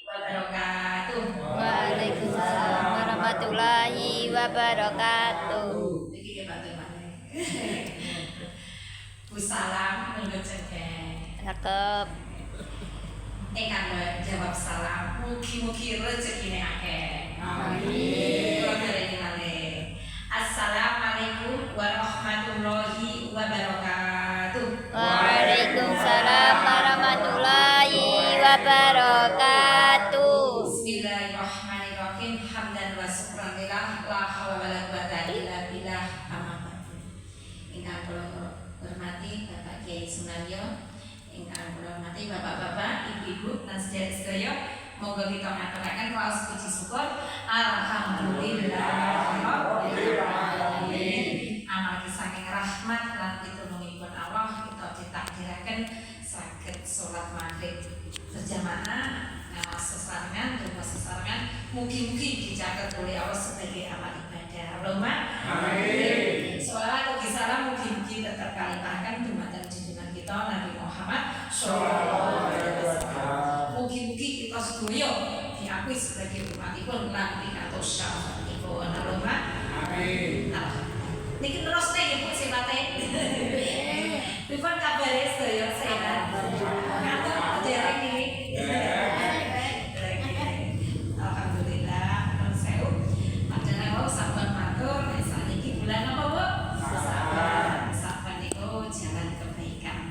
wabarakatuh. Waalaikumsalam warahmatullahi wabarakatuh. Iki bantu maneh. Bu salam nunggu cengkeh. Cakep. Ingkang jawab salam, mugi-mugi rezekine akeh. Amin. Kula dereni malih. Assalamualaikum warahmatullahi wabarakatuh. Waalaikumsalam warahmatullahi wabarakatuh. Bismillahirrahmanirrahim. Hamdan wa syukran lillah, la haula wala quwata illa billah. Amma ba'du. Ingkang kula hormati Bapak Kiai Sunaryo, ingkang kula hormati bapak-bapak, ibu-ibu lan sedherek-sedherek, monggo kita ngaturaken raos puji syukur. Alhamdulillahirabbil alamin. Amargi saking rahmat lan pitulungipun Allah kita ditakdiraken saged salat maghrib berjamaah. Sesarengan, doa sesarengan, mugi-mugi dicatat oleh Allah sebagai amal ibadah. Allahumma amin. Sholawat ugi salam mugi-mugi tetap kalimahaken dumateng junjungan kita Nabi Muhammad sallallahu alaihi wasallam. Mugi-mugi kita sedaya diakui sebagai umatipun lan pitados syafaatipun. Allahumma amin. Niki terus nggih Bu Sifate. Pripun kabare sedaya sehat? Ngatur dereng niki. Alhamdulillah, nun sewu. Padahal wau sampun matur nek saniki bulan apa, Bu? Saban. Saban niku jalan kebaikan.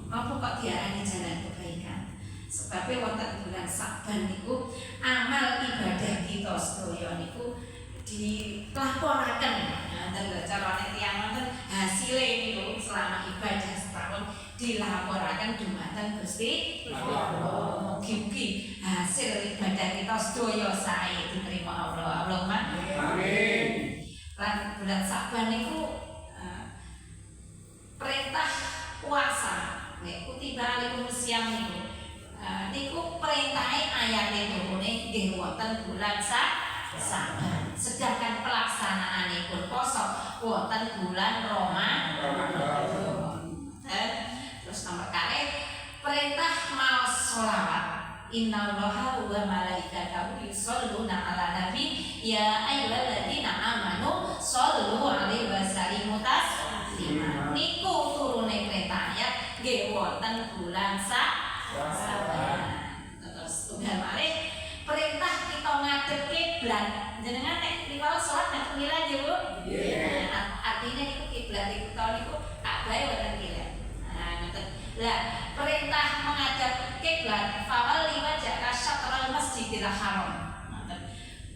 Apa kok diarani jalan kebaikan? Sebabnya wonten bulan Saban niku amal ibadah kita sedaya niku dilaporaken. Nah, carane tiyang wonten hasile niku selama ibadah setahun dilaporaken dumateng Gusti Allah. Mugi-mugi hasil ibadah kita sedaya sae diterima Allah. Allahumma amin. Lan bulan Saban niku perintah puasa nek kutiba alaikum siam niku perintahe ayate turune nggih wonten bulan Saban. Sedangkan pelaksanaanipun poso wonten bulan Ramadan. Terus nomor kalih perintah maos sholawat. Innallaha wa malaikatahu yusholluna 'alan nabi ya ayyuhalladzina amanu shollu 'alaihi wa sallimu taslima. Niku turune perintah ayat nggih wonten bulan Saban. Terus tunggal malih perintah kita ngadep kiblat. Jenengan nek riwau salat ngadep kiblat nggih Bu? Nggih. Artine niku kiblat iku niku Ka'bah wonten kiblat. Lah, perintah menghadap kiblat, fawalli wajhaka syatral masjidil haram.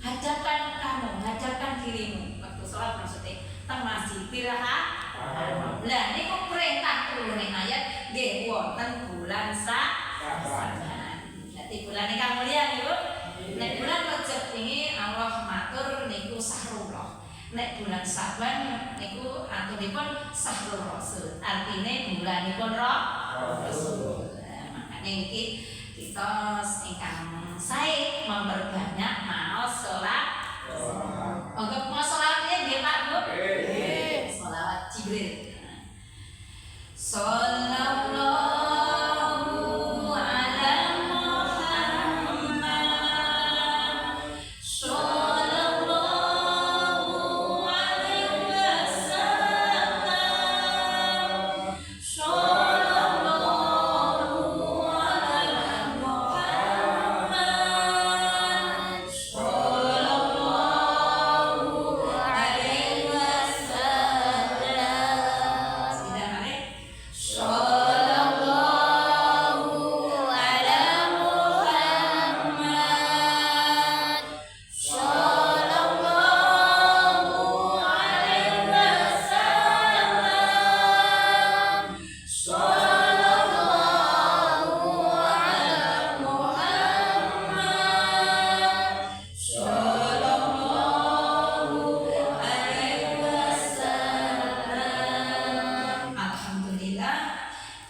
Hadapkan kamu, hadapkan dirimu waktu sholat maksudnya teng masjidil haram. Lah niku perintah turune ayat nggih wonten bulan Saban. Dadi bulan ingkang mulya niku nek bulan Rajab ini Allah matur niku sahrullah. Nek bulan Saban niku aturipun sahrul rasul. Artine bulanipun Rasul. Makanya niki kita ingkang sae memperbanyak maos salat. Monggo maos salatnya nggih Pak Bu. Nggih. Shalawat Jibril. Sallallahu ala Muhammad. Sallallahu alaihi wasallam. Sallallahu ala Muhammad. Sallallahu alaihi wasallam. Tidak balik. Sallallahu ala Muhammad. Sallallahu alaihi wasallam. Sallallahu ala Muhammad. Sallallahu alaihi wasallam. Alhamdulillah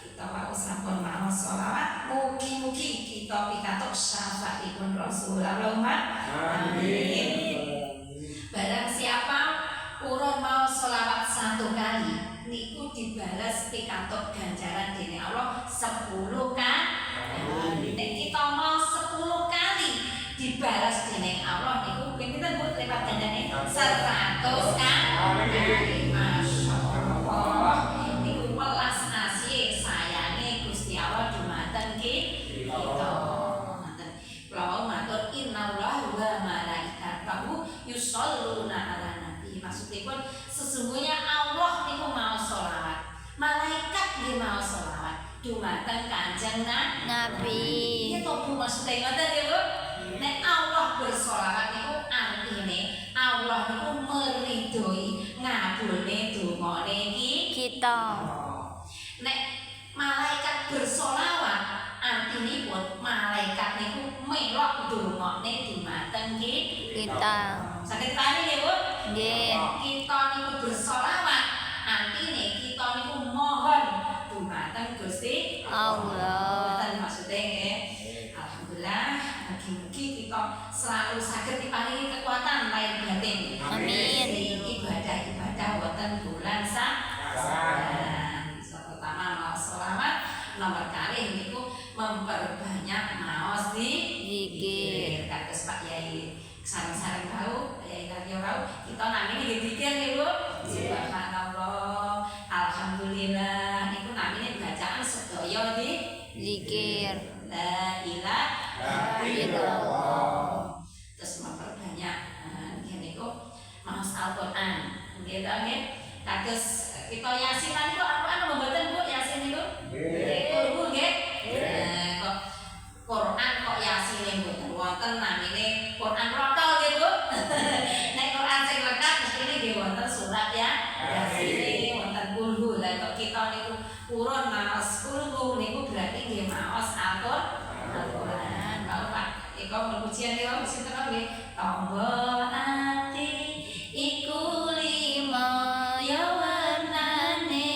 kita wau sampun maos sholawat. Mugi-mugi kita pitatuk syafaatipun Rasul. Allahumma amin. Barang siapa urun maos sholawat 1 kali niku dibalas pikantuk ganjaran dening Allah 10 kali. Nek kita mau 10 kita. Ngoten. Kula wau matur innallaha wa malaikatahu yusholluna 'alan nabi. Maksudipun sesungguhnya Allah niku maos sholawat. Malaikat nggih maos sholawat dumateng Kanjeng Nabi. Iki to Bu maksude ngoten ya Bu. Nek Allah bersolawat niku artine Allah niku meridhoi ngabulne dongane Kita. Nek malaikat bersolawat artinipun malaikat niku melok dongane dumateng Kita. Saged pahami nggih Bu? Nggih. Kita niku bersolawat artine kita niku mohon dumateng Gusti Allah. Ngoten maksude nggih. Alhamdulillah, mugi-mugi kita selalu saged diparingi kekuatan lahir batin. Amin. Ibadah-ibadah wonten bulan Sa'ban. Pertama maos sholawat, nomor kalih niku memperbanyak maos Zikir. kados Pak Yai sareng-sareng wau, Yai Karyo wau, kita namine nggih zikir nggih Bu. Subhanallah, alhamdulillah niku namine bacaan sedaya Zikir. La ilaha illallah. Terus memperbanyak nggih niku maos Al-Qur'an. Nggih ta nggih? Kados kita yasinan niku Al-Qur'an mboten Bu yasin niku? Nggih. Bu nggih. Kok Quran kok yasine mboten wonten namine Quran rotol nggih Bu. Nek Quran sing lengkap mestine nggih wonten surat ya. Yasin wonten kulhu. Lah kok kita niku purun maos kulhu niku berarti nggih maos Al-Qur'an. Pak Iko pujian niku sinten nggih? Tombo ati iku lima ya warnane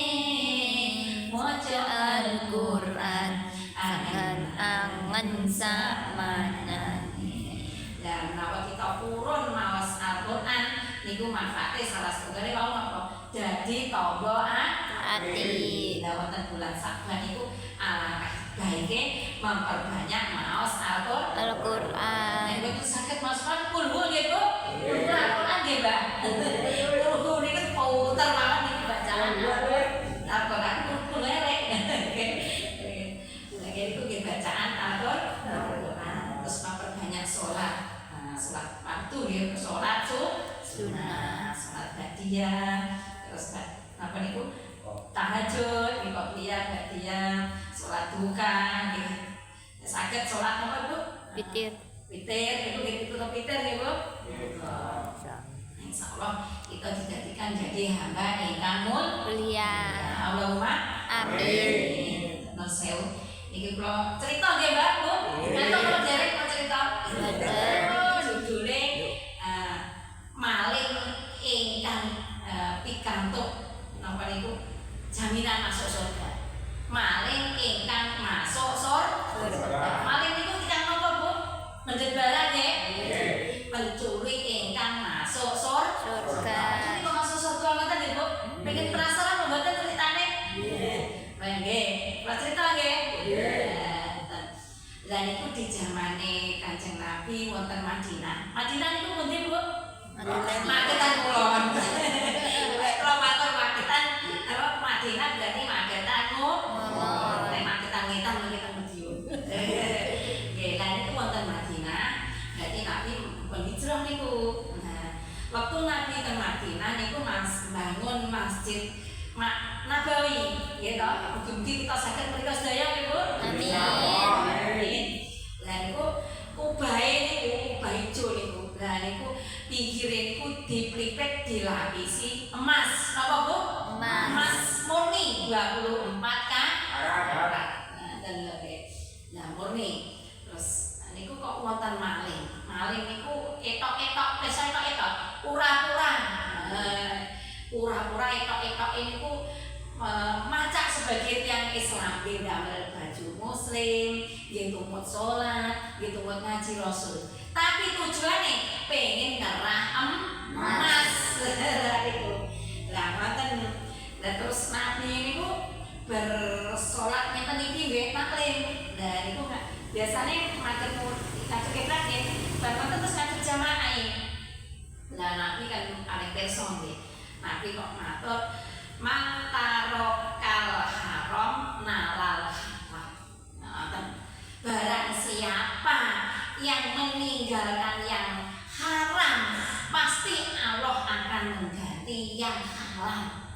maca Al-Qur'an angan-angan samanane. Lah menawa kita purun maos Al-Qur'an niku manfaate salah setunggalé wau napa? Dadi tombo ati. Lah wonten bulan Sa'ban niku alangkah baike memperbanyak maos Al-Qur'an. Nek mboten saged maos kulhu nggih Bu. Al-Qur'an nggih Mbak. Kulhu niku puter mawon niki bacaan Al-Qur'an kulhu elek. Nggih niku nggih bacaan Al-Qur'an. Terus memperbanyak salat. Salat waktu nggih salat sunah, salat ba'diyah. Terus apa niku? Tahajud, nggih ba'diyah, salat duha nggih. Saged salat napa Bu? Witir. Witir niku nggih ditutup witir nggih Bu. Insyaallah kita dijadikan jadi hamba ingkang Mulia. Allahumma Amin. Nun sewu. Niki kula cerita nggih Mbak Bu. Nanti kula derek mau cerita. Judule maling ingkang pikantuk napa niku jaminan masuk surga. Maling ingkang masuk surga. Maling niku tiyang napa Bu? Mendhet barang nggih. Pencuri ingkang masuk surga. Ini kok masuk surga ngoten nggih Bu? Pengen penasaran mboten ceritane? Nggih. Kula cerita nggih. Lah niku di zamane Kanjeng Nabi wonten Madinah. Madinah niku pundi Bu? Magetan kulon. Lek kula matur Magetan, apa Madinah berarti Magetan nek Magetan ngetan Magetan Madiun. Nggih, lah niku wonten Madinah. Berarti Nabi pun hijrah niku. Nah, waktu Nabi teng Madinah niku bangun masjid Nabawi, nggih to. Mugi-mugi kita saged mrika sedaya nggih Bu. Amin. Lah niku kubahe niku kubah ijo niku. Lah niku pinggire niku diplipet dilapisi emas. Napa Bu? Emas murni 24 karat. Dan lebih. Nah murni. Terus niku kok wonten maling. Maling niku etok-etok, desa etok-etok, pura-pura. Pura-pura etok-etok niku macak sebagai tiang Islam nggih damel baju muslim, nggih tumut salat, nggih tumut ngaji Rasul. Tapi tujuane pengen ngerah emas. Iku. Lah ngoten. Lah terus Nabi niku bersolat ngeten iki nggih taklim. Lah niku biasane matur kadek kiblat nggih. Bar ngoten terus kadek jamaah. Lah Nabi kan paling pirsa nggih. Nabi kok matur mantarokal haram nalal halal. Ngoten. Barang siapa yang meninggalkan yang haram, pasti Allah akan mengganti yang halal.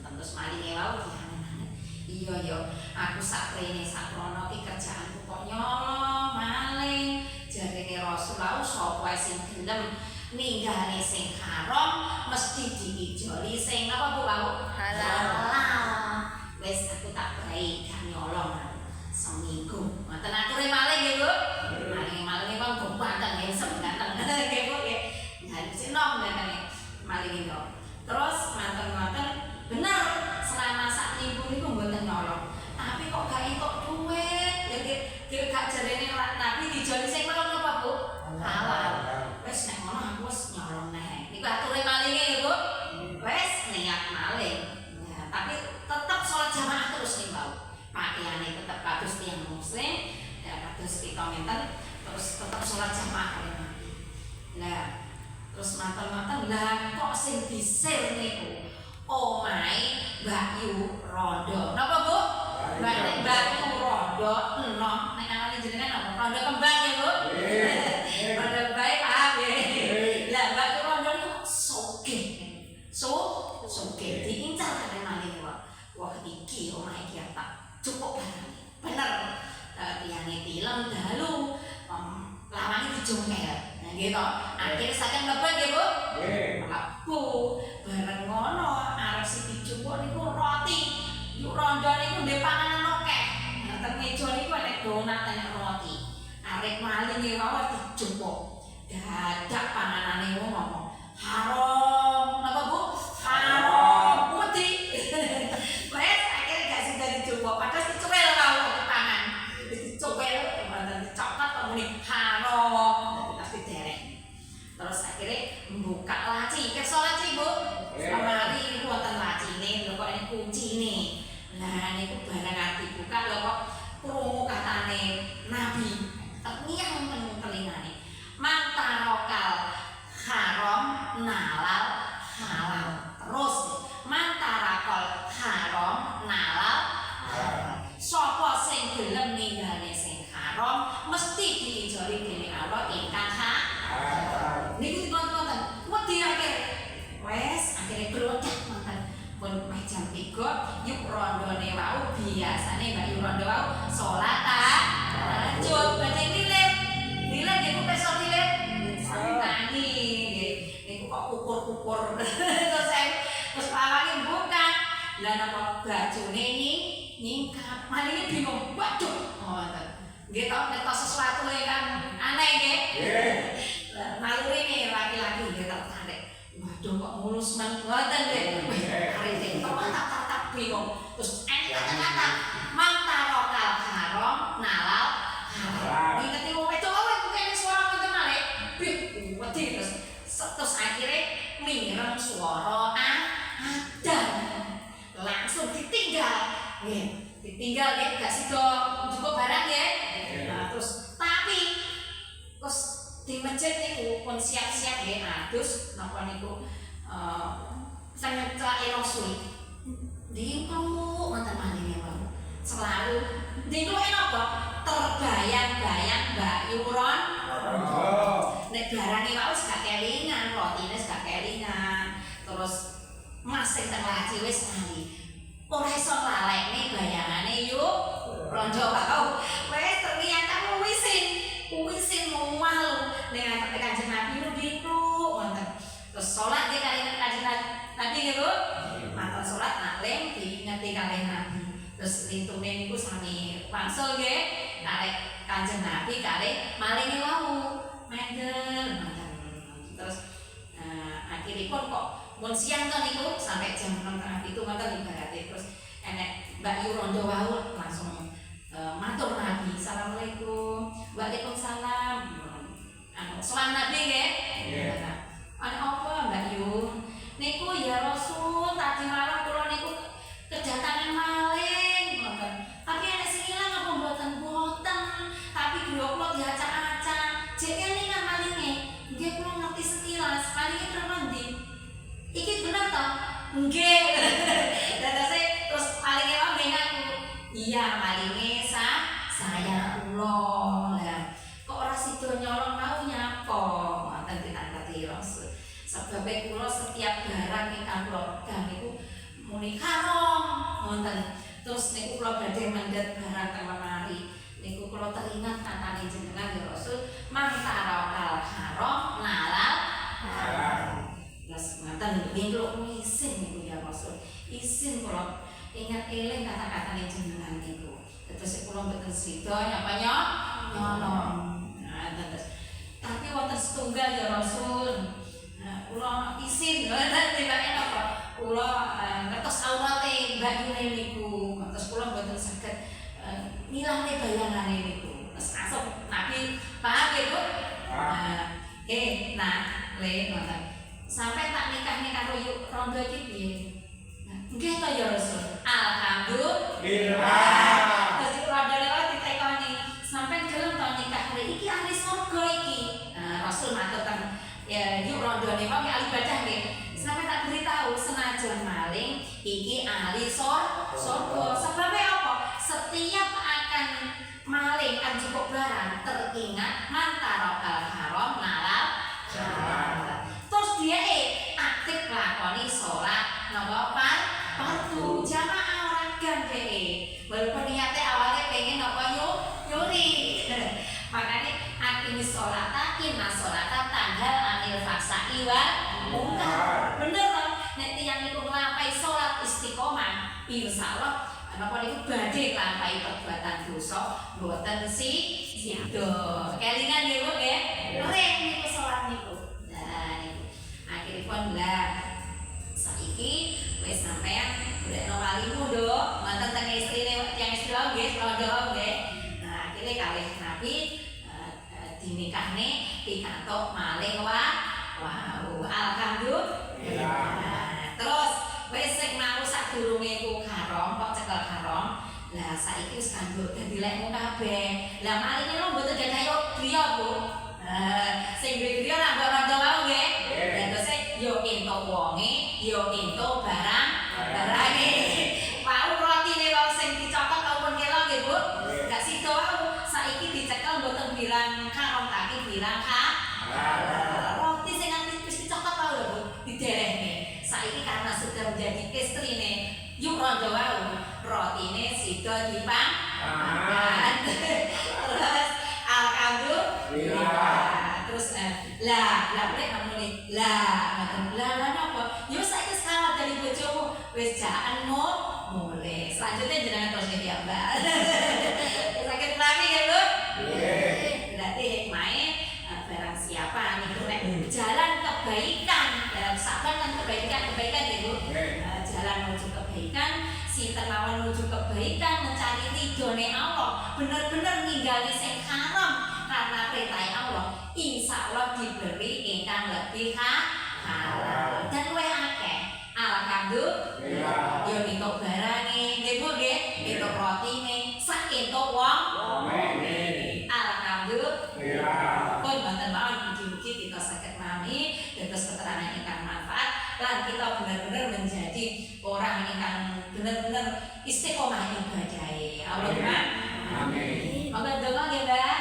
Terus malinge wau diangen-angen. Iya ya, aku saprene sakrono iki kerjaanku kok nyolong maling. Jarene Rasulullah sapa sing gelem ninggale sing haram mesti diijoli sing apa Bu wau? Halal. Wis aku tak bae gak nyolong seminggu. Mboten ature maling nggih Bu. Maling wong ganteng ya ganteng. Nggih Bu nggih. Nah, sing nom ngene maling itu. Terus manten-manten bener selama sak minggu niku mboten nyolong. Tapi kok gak entuk duit. Ya gak jarene Nabi dijoli sing ngono apa Bu? Halal. Wis nek ngono aku wis nyolong neh. Niku ature malinge ya Bu. Wis niat maling. Nah, tapi tetep sholat jamaah terus nih Mbak. Pakaiane tetep kados tiyang muslim, ya kados kita menten terus tetep sholat jamaah kalian. Nah, terus manten-manten lah kok sing disir niku omahe Mbak Yu Rondo. Napa Bu? Mbak Yu Rondo enom nek ngarani jenengan napa? Rondo kembang ya Bu? Rondo bae paham ya. Lah Mbak Yu Rondo niku sugih. Sugih diincar kalian maling wae. Wah iki omahe iki tak cukup barang. Bener. Tiyane tilem dalu lawange dijongkel. Nah gitu. Akhirnya saking mlebet nggih Bu? Nggih. Bu, bareng ngono arep sing dijupuk niku roti. Yuk rondo niku ndek panganan akeh. Nah, teng meja niku enek donat enek roti. Arek maling iki wae dijupuk. Dadak panganane ngono. Haram. Napa Bu? Haram. Putih. Wes akhirnya gak sida dijupuk. Padahal dicuwel wae dipangan. Dicuwel mantan dicokot kok muni haram. Tapi derek. Terus akhirnya membuka laci. Kerso laci Bu? Lemari niku wonten lacine, lho kok ini kuncine. Lah niku barang arep dibuka lho kok krungu katane Nabi. Terngiang men telingane. Mantarokal haram nalal halal. Terus mantarakal haram nalal halal. Sapa sing gelem ninggale sing haram mesti diijoli dening Allah ingkang halal. Niku dipun-pun wedi akhir. Wes akhirnya berodak mantan pun jam 3 yuk rondone wau biasane Mbak Yu rondo wau salat tahajud baca dilem niku besok dilem tangi niku kok kukur terus awake buka lah napa bajune nyingkap malinge bingung waduh ngoten nggih tok nek sesuatu kan aneh nggih nalurine laki-laki nggih tertarik. Waduh kok mulus ngoten deh. Arite kok tak bingung. Terus kata-kata mantarokal haram nalal halal. Ingat iki wong wedok wae kene suara ngoten malih. Bih, wedi terus akhirnya mireng swara adzan. Langsung ditinggal. Nggih, ditinggal nggih gak sida cukup barang nggih. Nah, terus tapi terus di masjid niku pun siap-siap nggih adus napa niku sangat celake Rasul. Dingkluk wonten malinge wae. Selalu dingkluke napa? Terbayang-bayang Mbak Yu Rondo. Nek barange wae wis gak kelingan, rotine wis gak kelingan. Terus masih teng laci wis ngali. Ora iso lalekne bayangane Yu Rondo wae. Wis ternyata wisin mual dengan Kanjeng Nabi nu dingkluk wonten. Terus salat nggih kaliyan Kanjeng Nabi nggih Bu. Matur salat naklim diingeti kalih Nabi. Terus lintune niku sami wangsul nggih kalih Kanjeng Nabi kalih malinge wau mendel. Terus akhiripun kok mun siang to niku sampai jam 6.30 itu ngoten ibarate. Terus enek Mbak Yu Rondo wau langsung matur Nabi, assalamualaikum, waalaikumsalam. Sowan Nabi nggih. Ana apa Mbak Yu? Niku ya Rasul, tadi malam kula niku kedatangan maling, ngoten. Tapi ana sing ilang apa mboten? Tapi kula diacak-acak. Jek kelingan malinge. Nggih kula ngerti sekilas, malinge tremendi. Iki bener to? Nggih. Terus malinge wae ngaku. Iya malinge saya kula. sebabnya kula setiap barang ingkang kula pegang niku muni karom wonten. Terus niku kula badhe mendhet barang teng lemari. Niku kula teringat katane jenengan ya Rasul, mantara al haram nalal halal. Terus ngaten nggih kula isin niku ya Rasul. Isin kula ingat eling kata-katane jenengan niku. Terus kula mboten sida napa nyolong. Nah, terus tapi wonten setunggal ya Rasul. Kula isin tibake napa? Kula ngertos aurate Mbak Yune niku. Terus kula mboten saged ngilangke bayangane niku. Terus asok Nabi paham ya Bu? Nah, le ngoten. Sampai tak nikah karo yuk rondo iki piye? Nggih to ya Rasul. Alhamdulillah. Terus rondo lewat ditekoni, sampai gelem to nikah karo iki ahli surga iki. Rasul matur ten ya yuk rondone wong ahli ibadah nggih. Sampai tak beritahu senajan maling iki ahli surga. Sebabnya apa? Setiap akan maling kan cukup barang teringat mantara al haram nalal halal. Terus dia aktif lakoni sholat napa fardu jamaah oragan dhewe. Walaupun niate awalnya pengen napa nyuri. Makanya akimis sholata inna sholata tanhal anil fahsai wal munkar. Bener toh? Nek tiyang niku nglampahi sholat istiqomah, insyaallah napa niku badhe nglampahi perbuatan dosa mboten sida. Kelingan nggih Bu nggih? Rek niku sholat niku. Nah niku. Akhiripun lah saiki wis sampean golekno walimu Nduk. Manten teng istrine tiyang istri wae nggih, rondo nggih. Nah akhire kalih Nabi dinikahne pikantuk maling wow. Alhamdulillah. Terus wis sing mau sadurunge ku haram kok cekel haram. Lah saiki wis kanggo dadi lekmu kabeh. Lah malinge lho mboten gadah griya Bu. Sing griya lah mbok rondo wae nggih. Terus yo entuk wonge, yo entuk barange. Mau rotine wae sing dicokot kawon kelo nggih Bu. Gak sida wae saiki dicekel mboten bilang haram tapi bilang roti sing wis dicokot wae lho Bu, diderehne. Saiki karena sudah menjadi istrine, yuk rondo wae rotine sida dipanggan. Terus alhamdulillah. Terus lah lek ngomongin lah napa? Yo saiki sekarang dari bojomu wis jaanmu mulai. Selanjutnya jenengan terus niki ya Mbak. Sakit lagi ya Bu? Berarti hikmahnya barang siapa niku nek jalan kebaikan dalam sabar kan kebaikan ya Bu. Jalan menuju kebaikan, si terlawan menuju kebaikan, mencari ridhone Allah, bener-bener ninggali sing haram karena perintah Allah, insya Allah diberi ingkang lebih halal dan luwih akeh. Alhamdulillah. Yo entuk barange, nggih Bu nggih, entuk rotine, sak entuk wong. Alhamdulillah. Pun mboten mawon mugi-mugi kita saged memahami dados keterangan ingkang manfaat lan kita benar-benar menjadi orang ingkang benar-benar istiqomah ibadah. Allahumma amin. Monggo donga nggih Mbak.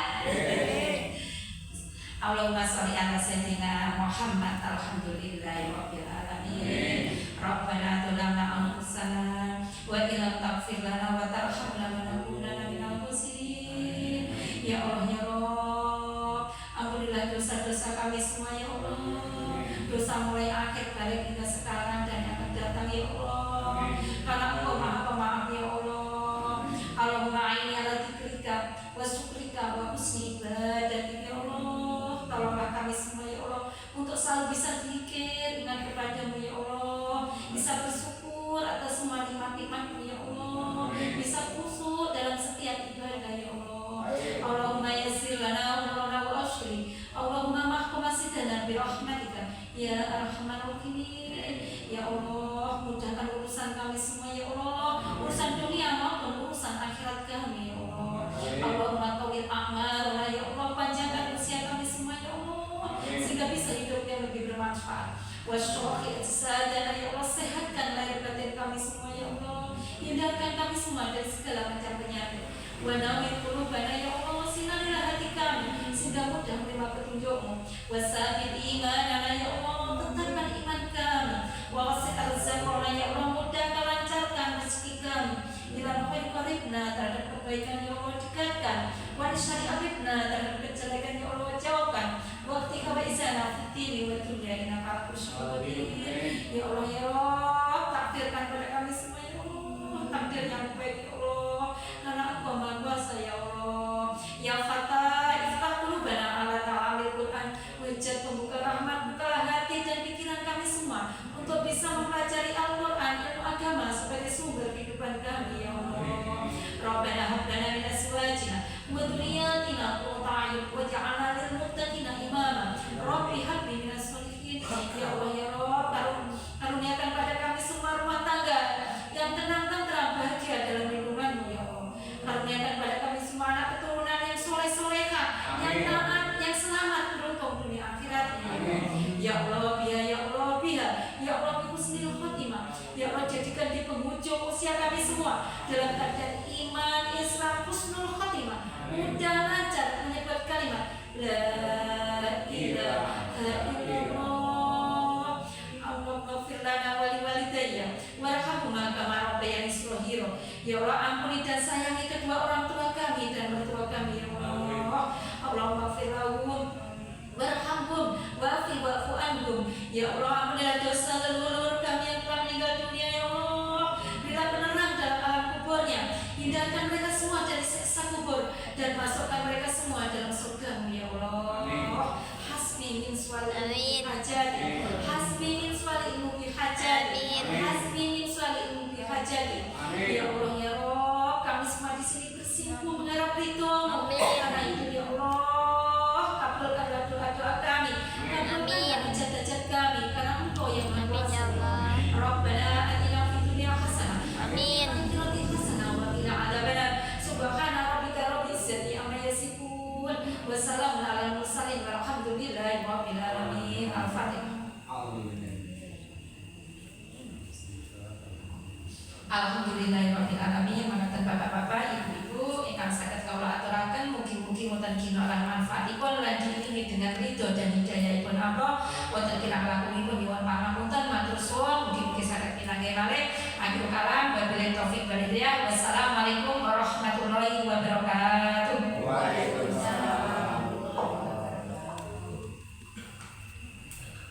Allahumma sholli ala sayyidina Muhammad. Alhamdulillahirabbil alamin. Rabbana zalamna anfusana wa illam taghfir lana wa tarhamna lanakunanna minal khasirin. Ya Allah ya Rabb, ampunilah dosa-dosa kami semua ya Allah. Dosa mulai akhir balik hingga sekarang dan yang akan datang ya Allah. Karena Engkau Maha Pemaaf ya Allah. Allahumma a'inni ala dzikrika wa syukrika wa husni ibadatika ya Allah. Tolonglah kami semua ya Allah untuk selalu bisa zikir dengan kepadamu ya Allah, bisa bersyukur atas semua nikmat-nikmat-Mu ya Allah, bisa khusyuk dalam setiap ibadah ya Allah. Allahumma yassir lana umurana wa ashri, Allahumma mahkum asidana bi rahmatika ya arhamar rahimin. Ya Allah, mudahkan urusan kami semua ya Allah, urusan dunia maupun urusan akhirat kami ya Allah. Allahumma tawil a'malana ya Allah, panjangkan usia kami semua ya Allah, sehingga bisa hidup yang lebih bermanfaat. Wasyuhi ajsadana ya Allah, sehatkan lahir batin kami semua ya Allah, hindarkan kami semua dari segala macam penyakit. Wa nawwir qulubana ya Allah, sinarilah hati kami sehingga mudah menerima petunjuk-Mu. Wasabit imanana ya Allah, tetapkan kebaikan ya Allah dekatkan. Wa syari'atina terhadap kejelekan ya Allah jauhkan. Wa tika isana fitini wa dunya innaka al-qadir. Ya Allah ya Rabb, takdirkan pada kami semua ya Allah, takdir yang baik ya Allah, karena Engkau Maha Kuasa ya Allah. Ya Fatah, iftah qulubana ala ta'amil Quran, wujud pembuka rahmat, bukalah hati dan pikiran kami semua untuk bisa mempelajari Al-Quran, ilmu agama sebagai sumber kehidupan kami ya Allah. Rabbana hab lana min azwajina wa dhurriyyatina qurrata a'yun waj'alna lil muttaqina imama. Rabbi hab li minas sholihin. Ya Allah ya Rabb, karuniakan pada kami semua rumah tangga yang tenang, tentram, bahagia dalam lindungan-Mu ya Allah. Karuniakan pada kami semua anak keturunan yang soleh-soleha, yang taat, yang selamat beruntung dunia akhirat ya Allah. Ya Allah biha, ya Allah bi husnil khotimah. Ya Allah jadikan di penghujung usia kami semua dalam keadaan iman, Islam, husnul khotimah, mudah lancar menyebut kalimat la ilaha illallah. Allahumma ighfir lana wa liwalidayya warhamhuma kama rabbayani shaghira. Ya Allah ampuni dan sayangi kedua orang tua kami dan mertua kami ya Allah. Allahumma ighfir lahum warhamhum wa'fu anhum. Ya Allah ampunilah dosa leluhur kami yang telah meninggal dunia ya Allah. Berilah penerang dalam alam kuburnya, hindarkan mereka semua dari siksa kubur dan masukkan mereka semua dalam surga-Mu ya Allah. Hasbi min su'ali hajati, hasbi min su'ali ilmu bihajati, hasbi min su'ali ilmu bihajati. Ya Allah ya Rabb, kami semua di sini bersimpuh mengharap ridho-Mu. Karena itu ya Allah, kabulkanlah doa-doa kami, kabulkanlah hajat-hajat kami, karena Engkau yang Maha Kuasa. Rabbana atina fid dunya hasanah wa fil akhirati hasanah wa qina adzabannar. Subhana rabbika rabbil izzati amma yasifun wa salamun alal mursalin walhamdulillahi rabbil alamin. Al-Fatihah. Alhamdulillahirabbil alamin. Mangatan bapak-bapak, ibu-ibu ingkang saged kawula aturaken mugi-mugi wonten kina lan manfaatipun lan diiringi dengan ridho dan hidayahipun Allah. Wonten kirang langkungipun nyuwun pangapunten, matur suwun, mugi-mugi saged pinanggih malih. Akhir kalam, wabillahi taufik wal hidayah. Wassalamualaikum warahmatullahi wabarakatuh.